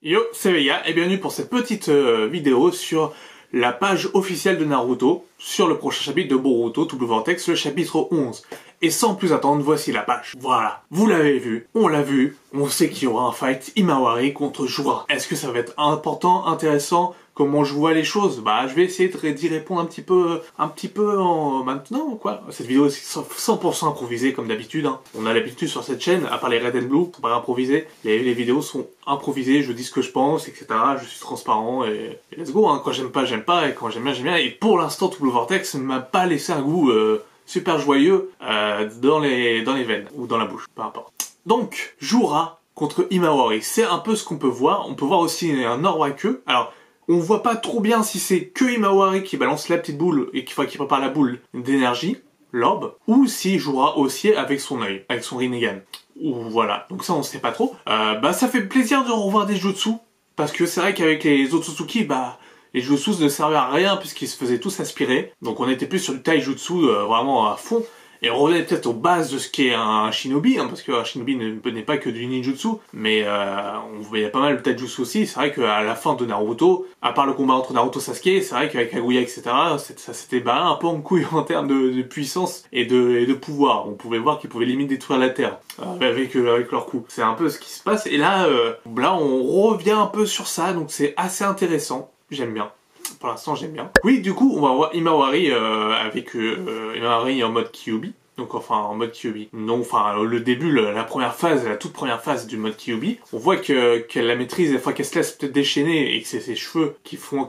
Yo, c'est Vega et bienvenue pour cette petite vidéo sur la page officielle de Naruto, sur le prochain chapitre de Boruto Double Vortex, le chapitre 11. Et sans plus attendre, voici la page. Voilà, vous l'avez vu, on sait qu'il y aura un fight Imawari contre Jura. Est-ce que ça va être important, intéressant? Comment je vois les choses? Bah, je vais essayer d'y répondre un petit peu en maintenant, quoi. Cette vidéo est 100% improvisée, comme d'habitude, hein. On a l'habitude sur cette chaîne, à part les Red and Blue, faut pas improviser. Les vidéos sont improvisées, je dis ce que je pense, etc. Je suis transparent et let's go, hein. Quand j'aime pas, j'aime pas, et quand j'aime bien, j'aime bien. Et pour l'instant, Double Vortex ne m'a pas laissé un goût super joyeux dans les veines, ou dans la bouche, peu importe. Donc, Jura contre Imawari, c'est un peu ce qu'on peut voir. On peut voir aussi un Orwaku. Alors, on voit pas trop bien si c'est que Imawari qui balance la petite boule et qui prépare la boule d'énergie, l'orbe, ou si Jura aussi avec son œil, avec son Rinnegan. Ou voilà, donc ça on sait pas trop. Bah ça fait plaisir de revoir des jutsu, parce que c'est vrai qu'avec les Otsutsuki, bah les jutsus ne servaient à rien puisqu'ils se faisaient tous aspirer. Donc on était plus sur du taijutsu vraiment à fond. Et on revenait peut-être aux bases de ce qu'est un shinobi, hein, parce qu'un shinobi n'est pas que du ninjutsu, mais on voyait pas mal de taijutsu aussi. C'est vrai qu'à la fin de Naruto, à part le combat entre Naruto et Sasuke, c'est vrai qu'avec Kaguya, etc., ça s'était barré un peu en couille en termes de puissance et de pouvoir. On pouvait voir qu'ils pouvaient limite détruire la Terre avec leur coup. C'est un peu ce qui se passe. Et là, on revient un peu sur ça, donc c'est assez intéressant. J'aime bien. Pour l'instant, j'aime bien. Oui, du coup, on va voir Imawari avec Imawari en mode Kyuubi. Donc, enfin, en mode Kyuubi. Non, enfin, le début, la première phase, la toute première phase du mode Kyuubi. On voit qu'elle la maîtrise, des fois qu'elle se laisse peut-être déchaîner et que c'est ses cheveux qui forment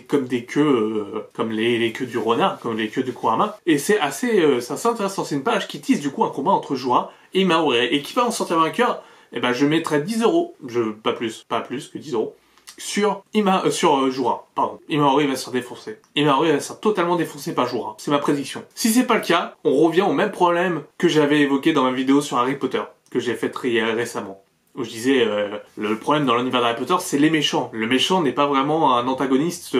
comme des queues, comme les queues du renard, comme les queues de Kurama. Et c'est assez intéressant. C'est une page qui tisse, du coup, un combat entre Jura et Imawari. Et qui va en sortir vainqueur, eh ben, je mettrais 10 €. Pas plus que 10 €. Sur Jura, pardon. Imawari va se faire défoncer. Imawari va se faire totalement défoncer par Jura. C'est ma prédiction. Si c'est pas le cas, on revient au même problème que j'avais évoqué dans ma vidéo sur Harry Potter, que j'ai faite récemment. Où je disais, le problème dans l'univers d'Harry Potter, c'est les méchants. Le méchant n'est pas vraiment un antagoniste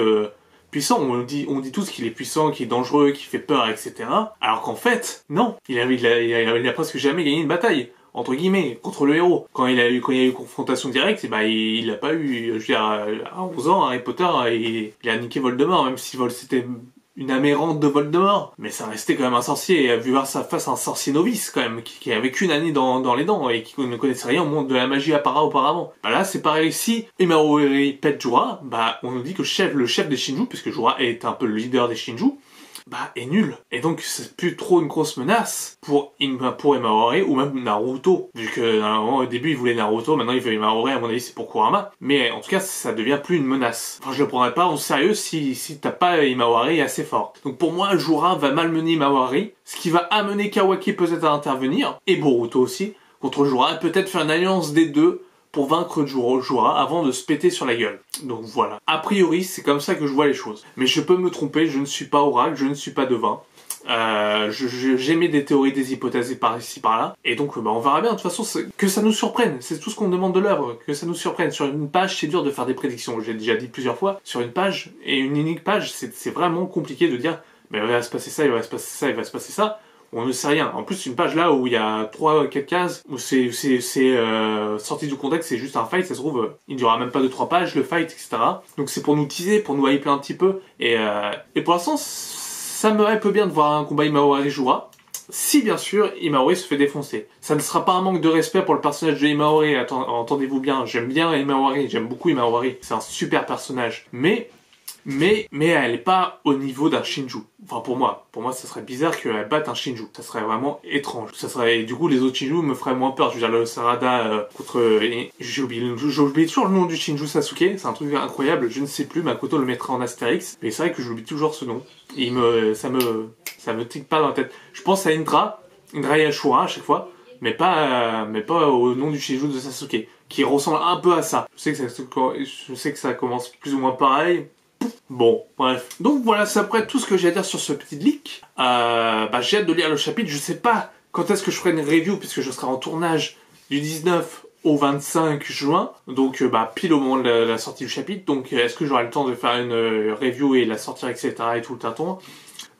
puissant. On dit tous qu'il est puissant, qu'il est dangereux, qu'il fait peur, etc. Alors qu'en fait, non. Il a presque jamais gagné une bataille, entre guillemets, contre le héros. Quand il y a eu confrontation directe, et bah, il a pas eu, je veux dire, à 11 ans, Harry Potter, il a niqué Voldemort, même si c'était une amérante de Voldemort. Mais ça restait quand même un sorcier, et a vu voir sa face un sorcier novice, quand même, qui avait qu'une année dans les dents, et qui ne connaissait rien au monde de la magie auparavant. Bah là, c'est pareil, si Imawari pète Jura, bah, on nous dit que le chef des Shinju, puisque Jura est un peu le leader des Shinju, bah, est nul. Et donc, c'est plus trop une grosse menace pour Imawari ou même Naruto. Vu que, au début, il voulait Naruto, maintenant il veut Imawari, à mon avis, c'est pour Kurama. Mais, en tout cas, ça devient plus une menace. Enfin, je le prendrais pas au sérieux si t'as pas Imawari assez fort. Donc, pour moi, Jura va malmener Imawari, ce qui va amener Kawaki peut-être à intervenir, et Boruto aussi, contre Jura, et peut-être faire une alliance des deux, pour vaincre Jura avant de se péter sur la gueule. Donc voilà. A priori, c'est comme ça que je vois les choses. Mais je peux me tromper, je ne suis pas oracle, je ne suis pas devin. J'émets des théories, des hypothèses par ici, par là. Et donc, on verra bien. De toute façon, que ça nous surprenne. C'est tout ce qu'on demande de l'œuvre. Que ça nous surprenne. Sur une page, c'est dur de faire des prédictions. J'ai déjà dit plusieurs fois. Sur une page, et une unique page, c'est vraiment compliqué de dire, mais il va se passer ça, il va se passer ça, il va se passer ça. On ne sait rien. En plus, une page là où il y a 3-4 cases, où c'est sorti du contexte, c'est juste un fight, ça se trouve, il n'y aura même pas de 3 pages, le fight, etc. Donc c'est pour nous teaser, pour nous hyper un petit peu. Et pour l'instant, ça me hype bien de voir un combat Imawari-Jura. Si bien sûr, Imawari se fait défoncer. Ça ne sera pas un manque de respect pour le personnage de Imawari, entendez-vous bien, j'aime bien Imawari, j'aime beaucoup Imawari, c'est un super personnage. Mais elle est pas au niveau d'un Shinju. Enfin, pour moi, ça serait bizarre qu'elle batte un Shinju. Ça serait vraiment étrange. Et du coup, les autres Shinju me feraient moins peur. Je veux dire, le Sarada contre... J'ai oublié toujours le nom du Shinju Sasuke. C'est un truc incroyable. Je ne sais plus. Makoto le mettra en Astérix. Mais c'est vrai que j'oublie toujours ce nom. Et ça me tique pas dans la tête. Je pense à Indra et Ashura à chaque fois. Mais pas au nom du Shinju de Sasuke. Qui ressemble un peu à ça. Je sais que ça commence plus ou moins pareil. Bon, bref. Donc voilà, c'est après tout ce que j'ai à dire sur ce petit leak. J'ai hâte de lire le chapitre. Je sais pas quand est-ce que je ferai une review, puisque je serai en tournage du 19 au 25 juin. Donc, pile au moment de la sortie du chapitre. Donc, est-ce que j'aurai le temps de faire une review et la sortir, etc. et tout le tintouin?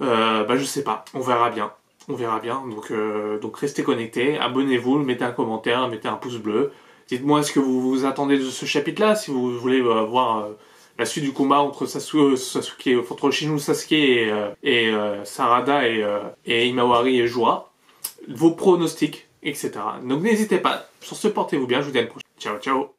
Je sais pas. On verra bien. Donc restez connectés. Abonnez-vous, mettez un commentaire, mettez un pouce bleu. Dites-moi ce que vous attendez de ce chapitre-là, si vous voulez voir la suite du combat entre Sasuke contre Shinu Sasuke et Sarada et Imawari et Jura, vos pronostics, etc. Donc n'hésitez pas. Sur ce, portez-vous bien, je vous dis à la prochaine. Ciao, ciao.